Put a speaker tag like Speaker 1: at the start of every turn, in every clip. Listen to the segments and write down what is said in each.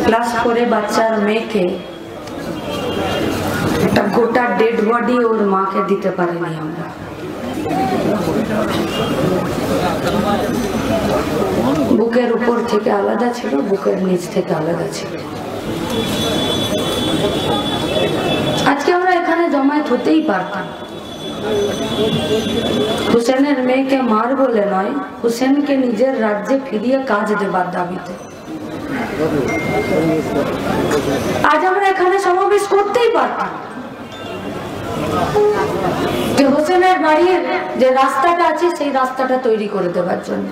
Speaker 1: Class 4 বাচ্চার মেয়েকে একটা গোটা ডেড বডি ওর মাকে দিতে পারিনি আমরা। বুকের উপর থেকে আলাদা ছিল, বুকের নিচ থেকে আলাদা ছিল। আজকে আমরা এখানে জমায়েত হতেই পারতাম। হুসেনের মেয়েকে মার বলে নয়, হুসেনকে নিজের রাজ্যে ফিরিয়ে কাজ দেবার দাবিতে। আজ আমরা এখানে সমাবেশ করতেই পারতাম। যে হোসেনের বাড়ির যে রাস্তাটা আছে সেই রাস্তাটা তৈরি করে দেওয়ার জন্য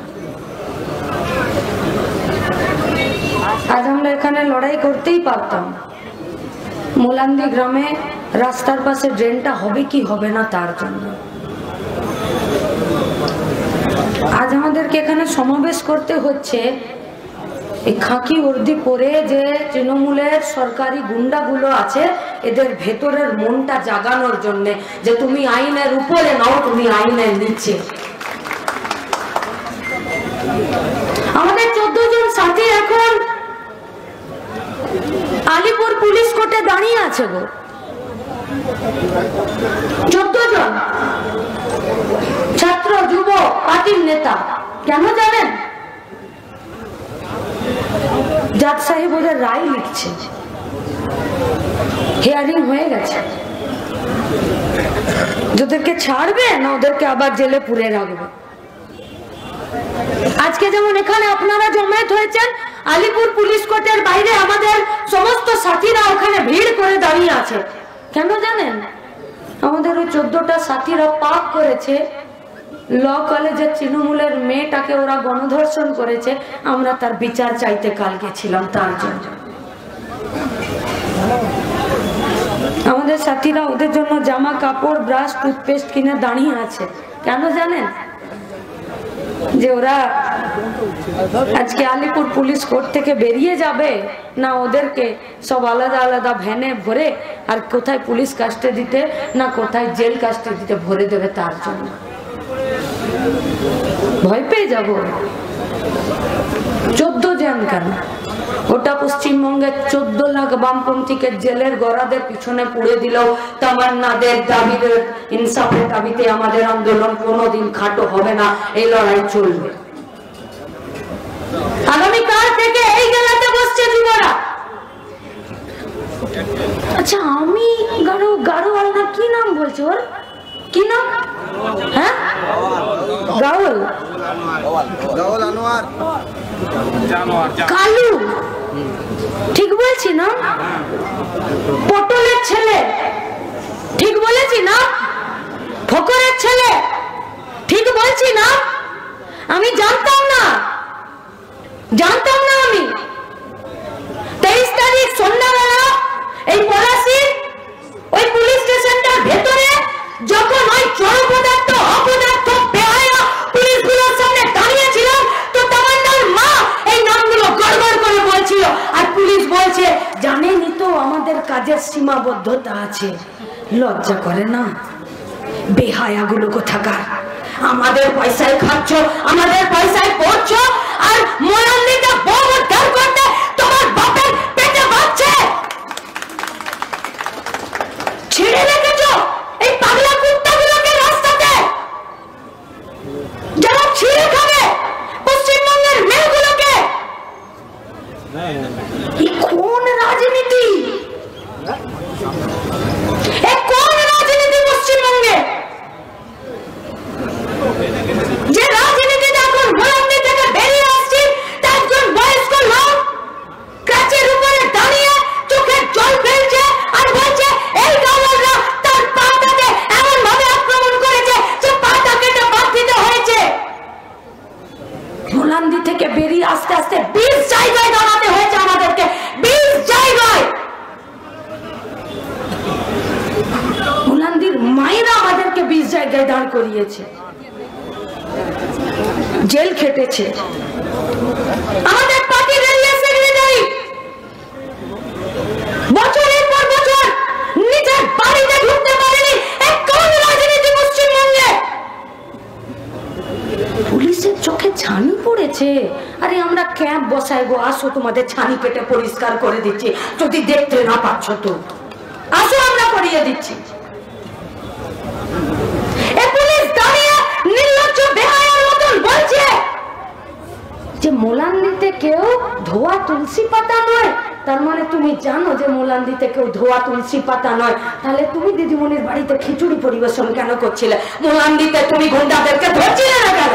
Speaker 1: আজ আমরা এখানে লড়াই করতেই পারতাম। মোলান্দি গ্রামে রাস্তার পাশে ড্রেনটা হবে কি হবে না তার জন্য আজ আমাদেরকে এখানে সমাবেশ করতে হচ্ছে। এই খাকি বর্দি পরে যে তৃণমূলের সরকারি গুন্ডাগুলো আছে এদের ভেতরের মনটা জাগানোর জন্য যে তুমি আইনের উপরে নাও, তুমি আইনের নিচে। আমাদের 14 জন সাথী এখন আলিপুর পুলিশ কোর্টে দাঁড়িয়ে আছে গো। 14 জন ছাত্র যুব পার্টির নেতা। কেন জানেন? জাজ সাহেব ওদের রায় লিখছে, হিয়ারিং হয়ে গেছে। ওদেরকে ছাড়বে না ওদেরকে আবার জেলে পুরে রাখবে। আজকে যেমন এখানে আপনারা জমায়েত হয়েছেন, আলিপুর পুলিশ কোর্টের বাইরে আমাদের সমস্ত সাথীরা ওখানে ভিড় করে দাঁড়িয়ে আছে। কেন জানেন? আমাদের ওই 14টা সাথীরা পাপ করেছে। ল কলেজের তৃণমূলের মেয়েটাকে ওরা গণধর্ষণ করেছে, আমরা তার বিচার চাইতে কাল গেছিলাম। তার জন্য আমাদের সাথীরা ওদের জন্য জামা কাপড় ব্রাশ টুথপেস্ট কিনে দাঁড়িয়ে আছে। কেন জানেন? যে ওরা আজকে আলিপুর পুলিশ কোর্ট থেকে বেরিয়ে যাবে না ওদেরকে সব আলাদা আলাদা ভ্যানে ভরে আর কোথায় পুলিশ কাস্টাডিতে না কোথায় জেল কাস্টাডিতে ভরে দেবে তার জন্য ভয় পেয়ে যাব। 14 জন কেন, গোটা পশ্চিমবঙ্গের 14 লাখ বামপন্থীকে জেলের গড়াদের পিছনে পুড়ে দিল। তামান্নাদের দাবিতে, ইনসাফের দাবিতে আমাদের আন্দোলন কোনোদিন খাটো হবে না, এই লড়াই চলবে। আগামীকাল থেকে এই জেলাতে বসছে যুবরা। আচ্ছা, আমি গাড়োয়াল না কি নাম বলছো ওর? কি নাম? হ্যাঁ, গাওয়াল আনোয়ার কালু, ঠিক বলছি না? পটলের ছেলে, ঠিক বলেছি না? ফকরের ছেলে, ঠিক বলছি না? আমি জানতাম না আমি 23 তারিখ সন্ধ্যাবেলা এই পলাশীর ওই পুলিশ স্টেশনটার ভেতরে যখন ওই চরপদার্থ অপদার্থ বেহায়া পুলিশগুলোর সামনে দাঁড়িয়েছিলাম তো তামান্নার মা এই নামগুলো গড়গড় করে বলছিল আর পুলিশ বলছে জানেনই তো আমাদের কাজের সীমাবদ্ধতা আছে। লজ্জা করে না? বেহায়াগুলো কোথাকার, আমাদের পয়সায় খাচ্ছ, আমাদের পয়সায় পড়ছো আর মোলান্দিতে বউ উদ্ধার করতে তোমার বাপের পেটে বাঁচছে। ছেড়ে রেখেছো এই পাগলা কুত্তাগুলোকে রাস্তাতে, যারা ছিঁড়ে খাবে পশ্চিমবঙ্গের মেয়েগুলোকে। কোন রাজনীতি? কোন রাজনীতি পশ্চিমবঙ্গে? যে রাজনীতিতে এখন মোলান্দি থেকে বেরিয়ে আসছি একজন বয়স্ক লোক কাছের উপরে দাঁড়িয়ে চোখে জল ফেলছে আর বলছে এই গাওয়ালরা তার পাটাকে এমন ভাবে আক্রমণ করেছে যে পাটা কেটে বাদ দিতে হয়েছে। মোলান্দি থেকে বেরিয়ে আস্তে আস্তে 20 জায়গায় দাঁড়াতে হয়েছে আমাদেরকে, 20 জায়গায়। মোলান্দির মায়েরা আমাদেরকে 20 জায়গায় দাঁড় করিয়েছে, জেল খেটেছে। আমাদের পার্টির এরিয়া সেক্রেটারি বছরের পর বছর নিজের বাড়িতে ঢুকতে পারেনি। কোন রাজনীতি পশ্চিমবঙ্গে? পুলিশের চোখে ছানি পড়েছে। আরে আমরা ক্যাম্প গোসাই গো আসো, তোমাদের ছানি কেটে পরিষ্কার করে দিচ্ছি, যদি দেখতে না পাচ্ছ তো আসো, আমরা করিয়ে দিচ্ছি। পুলিশ দাঁড়িয়ে নির্লজ্জ বেহায়ার মতন বলছে যে মোলান্দিতে কেউ ধোয়া তুলসী পাতা নয়। তার মানে তুমি জানো যে মোলান্দিতে কেউ ধোয়া তুলসী পাতা নয়, তাহলে তুমি দিদিমণির বাড়িতে খিচুড়ি পরিবেশন কেন করছিলে? মোলান্দিতে তুমি গুন্ডাদেরকে ধরছিলে না কেন?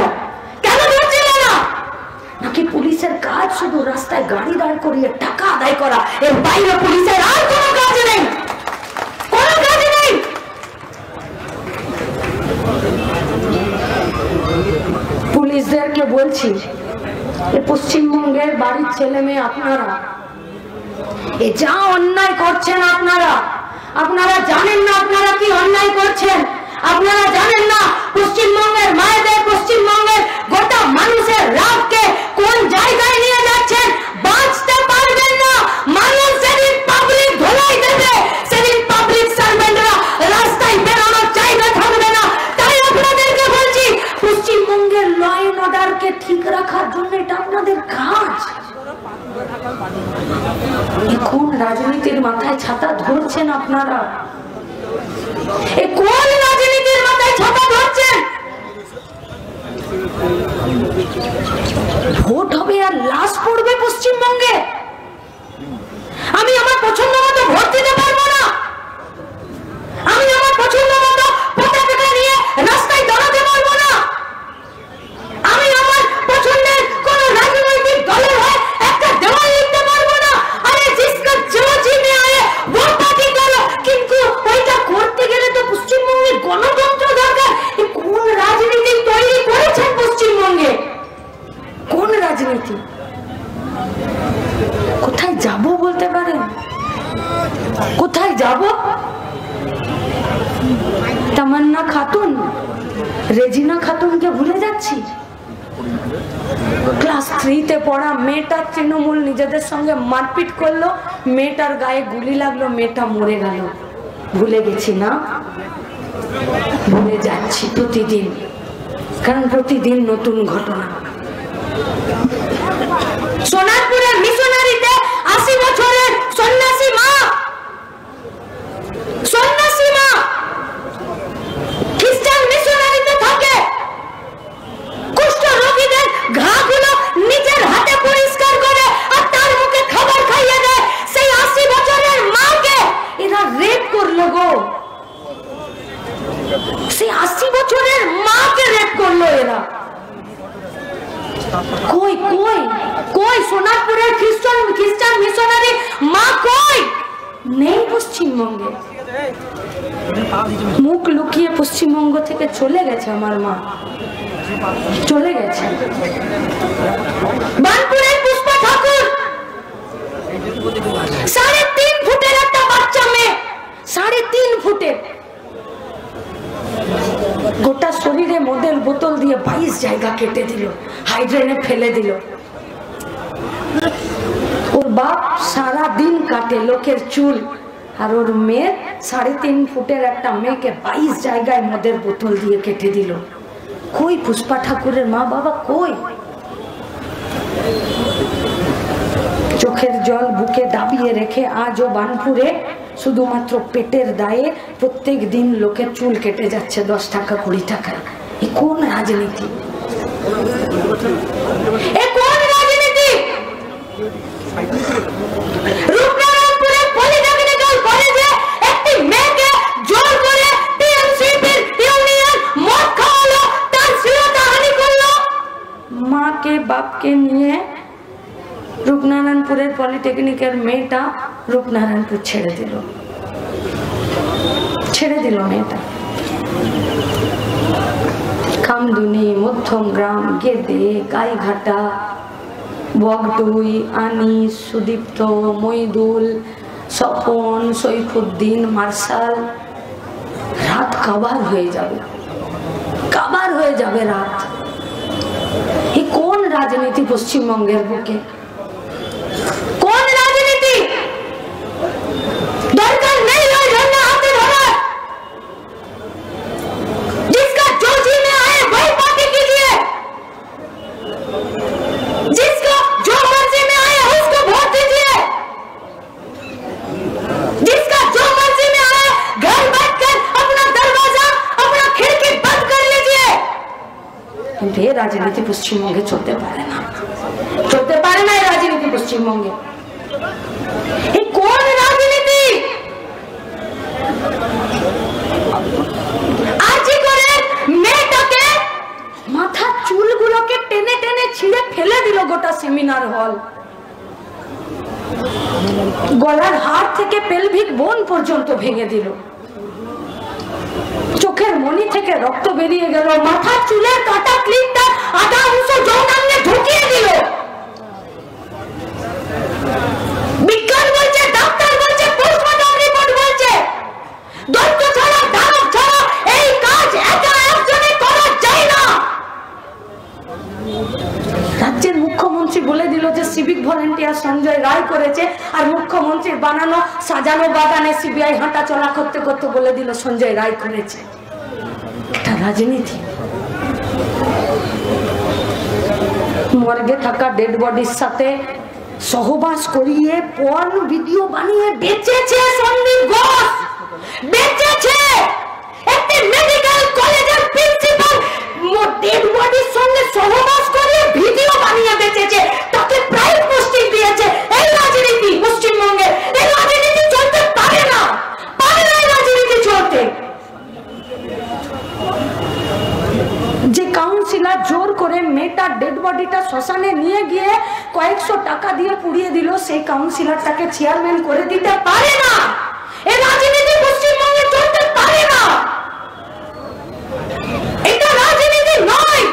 Speaker 1: কেন ধরছিলে না? নাকি পুলিশের কাজ শুধু রাস্তায় গাড়ি দাঁড় করিয়ে টাকা আদায় করা, এর বাইরে পুলিশের আর কোনো কাজ নেই, কোনো কাজ নেই? পুলিশদেরকে বলছি, পশ্চিমবঙ্গের বাড়ির ছেলে মেয়ে আপনারা যা অন্যায় করছেন, আপনারা জানেন না আপনারা কি অন্যায় করছেন? আপনারা জানেন না পশ্চিমবঙ্গের মায়েদের, পশ্চিমবঙ্গের গোটা মানুষের রাগকে কোন জায়গায় নিয়ে যাচ্ছেন? বাঁচতে পারবেন না। মানুষ সেদিন পাবলিক ধোলাই দেবে, সেদিন পাবলিক সার্ভেন্টরা রাস্তায় বেরোনোর জায়গা থাকবে না। তাই আপনাদেরকে বলছি, পশ্চিমবঙ্গের ল অ্যান্ড অর্ডারকে ঠিক রাখার জন্য এটা আপনাদের কাজ। কোন রাজনীতির মাথায় ছাতা ধরছেন আপনারা? কোন রাজনীতির মাথায় ছাতা ধরছেন? ভোট হবে আর লাশ পড়বে পশ্চিমবঙ্গে। আমি আমার পছন্দ মতো ভোট দিতে পারবো না, আমি আমার পছন্দ মতো পতাকা নিয়ে রাস্তায় দাঁড়াতে পারবো না, আমি আমার পছন্দের কোন রাজনৈতিক দলের হয়ে একটা দেওয়াল লিখতে পারবো না। আরে জিসকা जो जी में आए वो पार्टी करो, কিন্তু ওইটা করতে গেলে তো পশ্চিমবঙ্গে গণতন্ত্র দরকার। কোন রাজনীতি তৈরি করেছেন পশ্চিমবঙ্গে? কোন রাজনীতি? কোথায় যাব বলতে পারেন? কোথায় যাব? তামান্না খাতুন, রেজিনা খাতুনকে ভুলে যাচ্ছি। ক্লাস 3-তে পড়া মেয়েটা তৃণমূল নিজেদের সঙ্গে মারপিট করলো, মেয়েটার গায়ে গুলি লাগলো, মেয়েটা মরে গেল। ভুলে গেছি না? ভুলে যাচ্ছি প্রতিদিন, কারণ প্রতিদিন নতুন ঘটনা। সোনারপুরের মিশনারিতে 80 বছরের সন্ন্যাসী মা খ্রিস্টান মিশনারিতে থাকে, কুষ্ঠ রোগীদের ঘাগুলো নিজের হাতে পরিষ্কার করে আর তার মুখে খাবার খাইয়ে দেয়। সেই 80 বছরের মাকে এরা রেপ করলো গো, সেই 80 বছরের মাকে রেপ করলো এরা। কই কই কই সোনারপুরের খ্রিস্টান মিশনারি মা কই? নেই পশ্চিমবঙ্গে। মুখ লুকিয়ে পশ্চিমবঙ্গ থেকে চলে গেছে আমার মা, চলে গেছে। বানপুরের পুষ্পা ঠাকুর 3.5 ফুটের একটা বাচ্চা মেয়ে, 3.5 ফুটের, গোটা শরীরে মদের বোতল দিয়ে 22 জায়গা কেটে দিল, হাইড্রেনে ফেলে দিল। ওর বাপ সারা দিন কাটে লোকের চুল, আর ওর মেয়ে 3.5 ফুটের একটা মেয়েকে 22 জায়গায় মদের বোতল দিয়ে কেটে দিল। কই পুষ্পা ঠাকুরের মা বাবা কই? চোখের জল বুকে দাবিয়ে রেখে আজও বানপুরে শুধুমাত্র পেটের দায়ে প্রত্যেক দিন লোকের চুল কেটে যাচ্ছে 10 টাকা 20 টাকা। এ কোন রাজনীতি? এ কোন রাজনীতি? রূপনারায়ণপুরের পলিটেকনিক্যাল কলেজে একটি মেয়েকে জোর করে টিএমসিপির ইউনিয়ন মদ খাওয়ালো, তার শ্লীলতাহানি করলো। মাকে বাপকে নিয়ে রূপনারায়ণপুরের পলিটেকনিকের মেয়েটা রূপনারায়ণপুর ছেড়ে দিল মেয়েটা। কামদুনি, মধ্যমগ্রাম, গেদে, গাইঘাটা, বগডুই, আনিস, সুদীপ্ত, মইদুল, স্বপন, সৈফুদ্দিন, মার্শাল, রাত কাবার হয়ে যাবে রাত। এই কোন রাজনীতি পশ্চিমবঙ্গের বুকে? কোন রাজনীতি? দরকার নেই ওই জন্য হাতে ধরা। जिसका जो जी में आए वही पार्टी कीजिए, जिसका जो मर्जी কিন্তু এ রাজনীতি পশ্চিমবঙ্গে চলতে পারে না, চলতে পারে না এই রাজনীতি পশ্চিমবঙ্গে। এই কোন রাজনীতি? আজই করে মেয়েটাকে মাথার চুলগুলোকে টেনে টেনে ছিঁড়ে ফেলে দিল গোটা সেমিনার হল, গলার হাড় থেকে পেলভিক বোন পর্যন্ত ভেঙে দিল, চোখের মনি থেকে রক্ত বেরিয়ে গেল, মাথার চুলের কাটা ক্লিপটা আধা অংশ যৌনাঙ্গে ঢুকিয়ে দিল। বিজ্ঞান বলছে, ডাক্তার বলছে, পোস্টমর্টম রিপোর্ট বলছে দৈত্য ছাড়া দানব ছাড়া এই কাজ একা একজনে করা যায় না। রাজ্যের মুখ্যমন্ত্রী বলে দিল যে সিভিক ভলেন্টিয়ার সঞ্জয় রায় করেছে, আর মুখ্যমন্ত্রীর বানানো সাজানো বাগানে সিবিআই হাঁটা চলা করতে করতে বলে দিল সঞ্জয় রায় করেছে। এটা রাজনীতি। মর্গে থাকা ডেড বডির সাথে সহবাস করিয়ে পর্ন ভিডিও বানিয়ে বেচেছে সন্দীপ ঘোষ, বেচেছে। একটি মেডিকেল কলেজের প্রিন্সিপাল ডেড বডির সঙ্গে সহবাস করিয়ে ভিডিও বানিয়ে বেচেছে, তাকে প্রাইজ পোস্টিং দিয়েছে। এই রাজনীতি পশ্চিমবঙ্গে, এই রাজনীতি চলতে পারে না, পারে না এই রাজনীতি চলতে। যে কাউন্সিলর জোর করে মেয়েটার ডেড বডিটা শ্মশানে নিয়ে গিয়ে কয়েকশো টাকা দিয়ে পুড়িয়ে দিল, সেই কাউন্সিলরটাকে চেয়ারম্যান করে দিতে পারে না। এই রাজনীতি পশ্চিমবঙ্গে চলতে পারে না। এটা রাজনীতি নয়,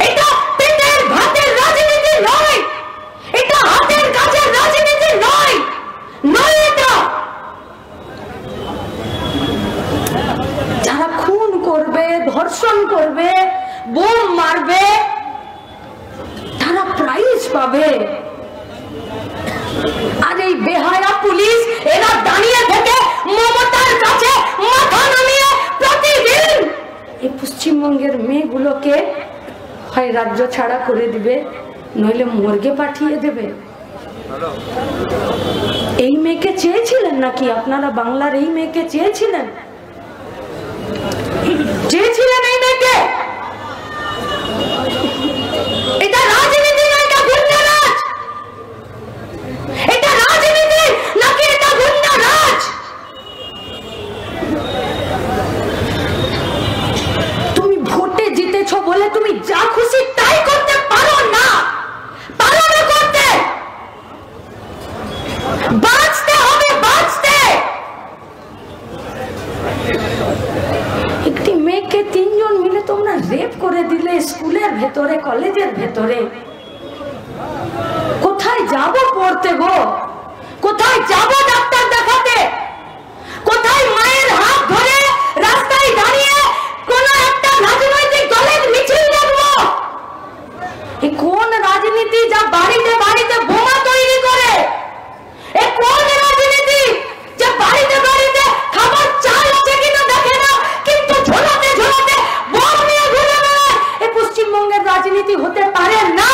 Speaker 1: এটা পেটের ভাতের রাজনীতি নয়, এটা হাতের কাজের রাজনীতি নয়, নয় এটা। যারা খুন করবে, ধর্ষণ করবে, বোম মারবে, তারা প্রাইজ পাবে। আর এই বেহায়া পুলিশ এরা দাঁড়িয়ে থেকে মমতার কাছে মাথা নামিয়ে প্রতিদিন এই পশ্চিমবঙ্গের মেয়েগুলোকে হয় রাজ্য ছাড়া করে দিবে, নইলে মর্গে পাঠিয়ে দেবে। এই মেয়েকে চেয়েছিলেন নাকি আপনারা? বাংলার এই মেয়েকে চেয়েছিলেন? চেয়েছিলেন এই মেয়েকে? এটা রাজনীতি না, এটা গুন্ডারাজ। এটা রাজনীতি নাকি এটা গুন্ডারাজ? তুমি ভোটে জিতেছো বলে তুমি যা খুশি তাই করতে পারো না, পারো না করতে। বাঁচতে হবে, বাঁচতে। একটি মেয়েকে তিনজন মিলে তোমরা রেপ করে দিলে স্কুলের ভেতরে, কলেজের ভেতরে। কোথায় যাব পড়তে গো? কোথায় যাব ডাক্তার দেখাতে? কোথায় মায়ের হাত ধরে রাস্তায় দাঁড়িয়ে কোন একটা রাজনৈতিক দলের মিছিল দেখবো? এই কোন রাজনীতি যা বাড়িতে বাড়িতে বোমা তৈরি করে? এই কোন রাজনীতি যে বাড়িতে বাড়িতে খাবার চাল আছে কিনা দেখে না, কিন্তু ঝোলাতে ঝোলাতে বোম নিয়ে ঘুরে বেড়ায়? এই পশ্চিমবঙ্গের রাজনীতি হতে পারে না।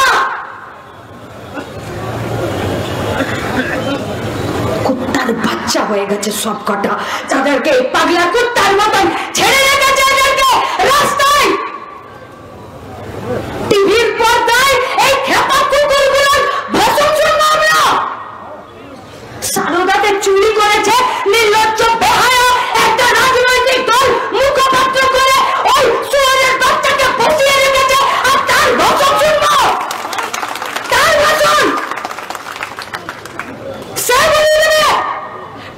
Speaker 1: কুত্তার বাচ্চা হয়ে গেছে সব কটা, যাদেরকে পাগলা কুত্তার মতন ছেড়ে রেখেছে এদেরকে রাস্তায়, টিভির পর্দায় এই খেপা কুকুরগুলোর ভাষণ শুনবো আমরা। সারদাতে চুরি করেছে নির্লজ্জ বেহায়া একটা রাজনৈতিক দল মুখপাত্র করে ওই সুয়ারের বাচ্চাকে বসিয়ে রেখেছে, আর তার ভাষণ শুনবো, তার ভাষণ। সে বলে দেবে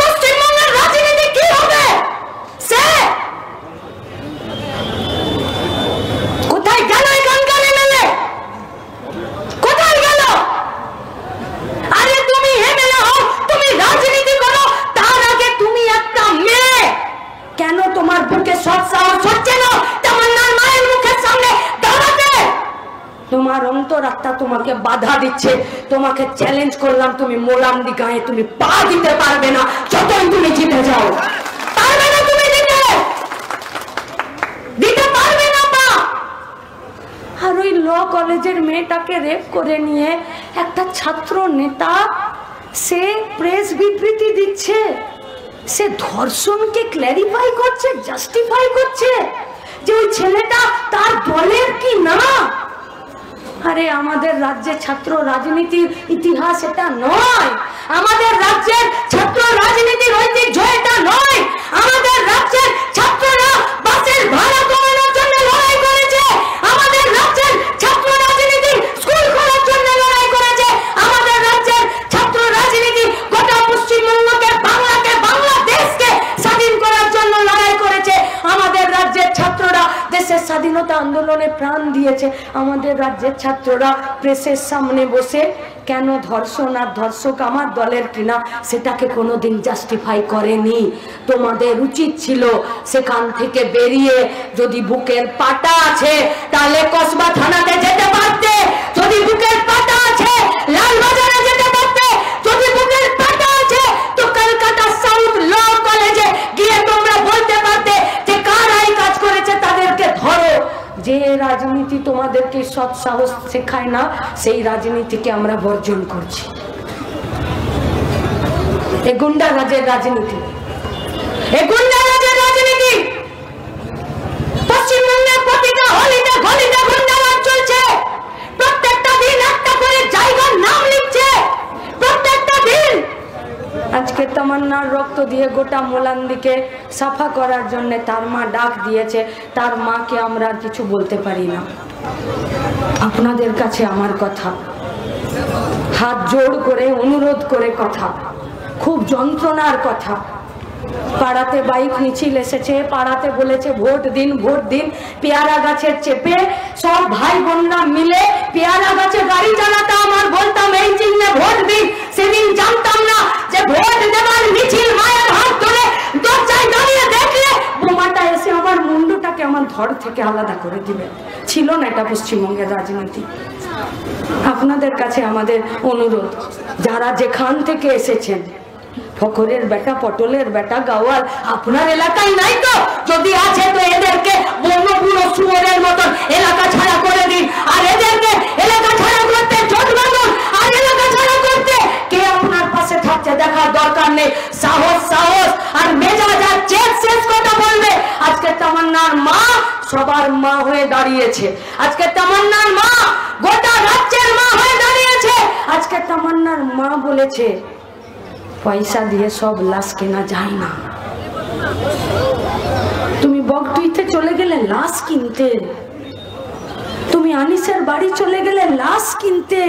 Speaker 1: পশ্চিমবঙ্গের রাজনীতি কি হবে। সে কোথায় গেল এখানকার এমএলএ? কোথায় গেল? আরে তুমি এমএলএ হও, তুমি রাজনীতি করো, তার আগে তুমি একটা মেয়ে। কেন তোমার বুকে সব সাহস হচ্ছে না তামান্নার মায়ের মুখের সামনে দাঁড়াতে? তোমার অন্তরাত্মা তোমাকে বাধা দিচ্ছে। তোমাকে চ্যালেঞ্জ করলাম, তুমি মোলান্দি গায়ে তুমি পা দিতে পারবে না, যতই তুমি জিতে যাও। পারবে না, তুমি দিতে পারবে না পা। আর ওই ল কলেজের মেয়েটাকে রেপ করে নিয়ে একটা ছাত্র নেতা সে প্রেস বিবৃতি দিচ্ছে, সে ধর্ষণকে ক্ল্যারিফাই করছে, জাস্টিফাই করছে। যে ওই ছেলেটা তার দলের কি না। আরে আমাদের রাজ্যে ছাত্র রাজনীতির ইতিহাস এটা নয়, আমাদের রাজ্যের ছাত্র রাজনীতির ঐতিহ্য এটা নয়। আমাদের রাজ্যের ছাত্ররা বাসের ভাড়া কমানোর জন্য লড়াই করেছে, আমাদের রাজ্যের ছাত্র রাজনীতি স্কুল খোলার জন্য লড়াই করেছে, আমাদের রাজ্যের ছাত্র রাজনীতি গোটা পশ্চিমবঙ্গকে, বাংলাকে, বাংলাদেশকে স্বাধীন করার জন্য লড়াই করেছে। আমাদের রাজ্যের ছাত্ররা দেশের স্বাধীনতা আন্দোলনে প্রাণ দিয়েছে। আমাদের রাজ্যের ছাত্ররা প্রেসের সামনে বসে কেন ধর্ষণ আর ধর্ষক আমার দলের কিনা সেটাকে কোনোদিন জাস্টিফাই করেনি। তোমাদের উচিত ছিল সেখান থেকে বেরিয়ে, যদি বুকের পাটা আছে তাহলে কসবা থানাতে যেতে পারতে, যদি বুকের পাটা আছে লালবাজারে যেতে পারতে, যদি বুকের পাটা আছে তো কলকাতা সাউথ ল কলেজে গিয়ে তোমরা বলতে পারতে যে কারা এই কাজ করেছে তাদেরকে ধরো। যে রাজনীতি তোমাদেরকে সৎ সাহস শেখায় না, সেই রাজনীতিকে আমরা বর্জন করছি। এই গুন্ডা রাজের রাজনীতি, এই গুন্ডা রাজের রাজনীতি পশ্চিমবঙ্গের প্রতিটা হলিতে গলিতে গুন্ডা রাজ চলছে। প্রত্যেকটা দিন একটা করে জায়গার নাম লিখছে, প্রত্যেকটা দিন। আজকে তামান্নার রক্ত দিয়ে গোটা মোলান্দিকে সাফা করার জন্য তার মা ডাক দিয়েছে। তার মাকে আমরা আর কিছু বলতে পারি না। আপনাদের কাছে আমার কথা, হাত জোড় করে অনুরোধ করে কথা, খুব যন্ত্রণার কথা। পাড়াতে বাইক মিছিল এসেছে, পাড়াতে বলেছে ভোট দিন, ভোট দিন। পেয়ারা গাছের চেপে সব ভাই বোনরা মিলে পেয়ারা গাছে গাড়ি চালাতাম আর বলতাম এই চিহ্নে ভোট দিন। সেদিন জানতাম না যে ভোট দেওয়ার মিছিল মায়ের হাত ধরে দরজায় দাঁড়িয়ে দেখলে বোমাটা এসে আমার মুন্ডুটাকে আমার ধর থেকে আলাদা করে দিবে। ছিল না এটা পশ্চিমবঙ্গের রাজনীতি। আপনাদের কাছে আমাদের অনুরোধ, যারা যেখান থেকে এসেছেন, ফকরের বেটা, পটলের বেটা, গাওয়াল আপনার এলাকায় নাই তো? যদি আছে তো এদেরকে বন্যপুরো শুয়োরের মতন এলাকা ছাড়া করে দিন। আর এদেরকে এলাকা ছাড়া করতে জোট বাঁধুন। আর এলাকা ছাড়া করতে কে আপনার পাশে থাকছে দেখার দরকার নেই। সাহস সাহস আর মেজাজ আর চেক শেষ কথা বলবে। আজকে তামান্নার মা সবার মা হয়ে দাঁড়িয়েছে। আজকে তামান্নার মা গোটা রাজ্যের মা হয়ে দাঁড়িয়েছে। আজকে তামান্নার মা বলেছে পয়সা দিয়ে সব লাশ কেনা যায় না। তুমি বগটুইতে চলে গেলে লাশ কিনতে, তুমি আনিসের বাড়ি চলে গেলে লাশ কিনতে,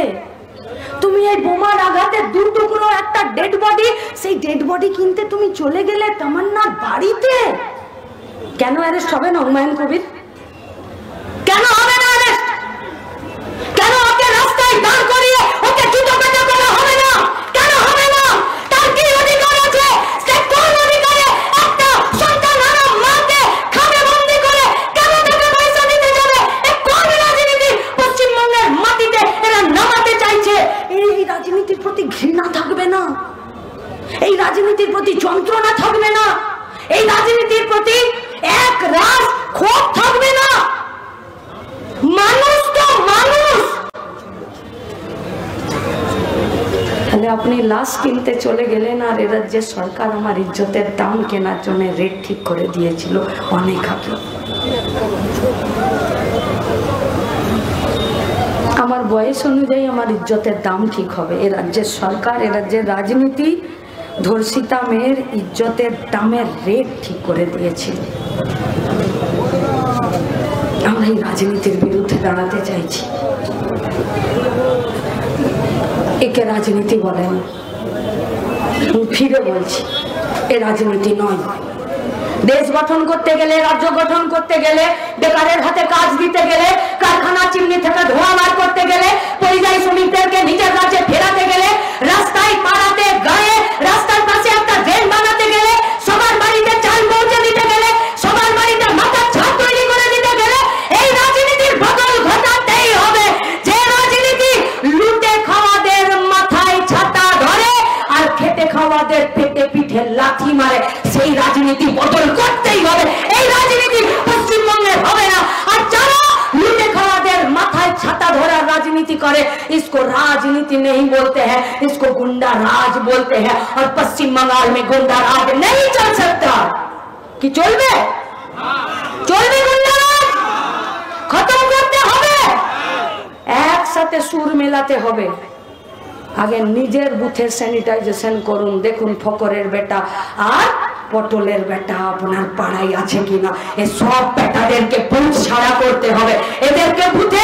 Speaker 1: তুমি এই বোমার আঘাতে দু টুকরো একটা ডেড বডি, সেই ডেড বডি কিনতে তুমি চলে গেলে তামান্নার বাড়িতে। কেন অ্যারেস্ট হবে না হুমায়ুন কবির? কেন হবে না অ্যারেস্ট? কেন ওকে রাস্তায় দাঁড় করিয়ে ওকে জুতো পেটা করা হবে না? কেন হবে না? তার কি অধিকার আছে? সে কোন অধিকারে একটা সন্তানহারা মাকে খামে বন্দি করে কেন তাকে পয়সা দিতে যাবে? এ কোন রাজনীতি পশ্চিমবঙ্গের মাটিতে এরা নামাতে চাইছে? এই রাজনীতির প্রতি ঘৃণা থাকবে না, এই রাজনীতির প্রতি যন্ত্রণা থাকবে না, এই রাজনীতির প্রতি এক রাস ক্ষোভ থাকবে না। মানুষ তো মানুষ। তাহলে আপনি লাশ কিনতে চলে গেলেন আর এ রাজ্যের সরকার আমার ইজ্জতের দাম কেনার জন্য রেট ঠিক করে দিয়েছিল অনেক আগে। আমার বয়স অনুযায়ী আমার ইজ্জতের দাম ঠিক হবে। এ রাজ্যের সরকার, এ রাজ্যের রাজনীতি ধর্ষিতা মেয়ের ইজ্জতের দামের রেট ঠিক করে দিয়েছিল। আমরা এই রাজনীতির বিরুদ্ধে দাঁড়াতে চাইছি। একে রাজনীতি বলেন, ফিরে বলছি এ রাজনীতি নয়। দেশ গঠন করতে গেলে, রাজ্য গঠন করতে গেলে, বেকারের হাতে কাজ দিতে গেলে, কারখানা চিমনি থেকে ধোঁয়া বার করতে গেলে, পরিযায়ী শ্রমিকদেরকে নিজের রাজ্যে ফেরাতে গেলে, রাস্তায় পাড়াতে গায়ে রাস্তার পাশে একটা ড্রেন বানাতে গেলে, সবার বাড়িতে চাল পৌঁছে দিতে গেলে, সবার বাড়িতে মাথার ছাদ তৈরি করে দিতে গেলে এই রাজনীতির বদল ঘটাতেই হবে। যে রাজনীতি লুটে খাওয়াদের মাথায় ছাতা ধরে আর খেটে খাওয়াদের পেটে পিঠে লাথি মারে, সেই রাজনীতি বদল করতেই হবে। এই রাজনীতি পশ্চিমবঙ্গের হবে না। আর যারা लूटे खवादेर माथाय छाता धरा राजनीति करे, इसको राजनीति नहीं बोलते हैं, इसको गुंडा राज बोलते हैं। और पश्चिम बंगाल में गुंडा राज नहीं चल सकता। कि चलबे? चलबे गुंडा খতম করতে হবে, একসাথে সুর মেলাতে হবে। আগে নিজের বুথের স্যানিটাইজেশন করুন, দেখুন ফকরের বেটা আর পটলের বেটা আপনার পাড়ায় আছে কিনা। এই সব বেটাদেরকে বুথ ছাড়া করতে হবে, এদেরকে বুথে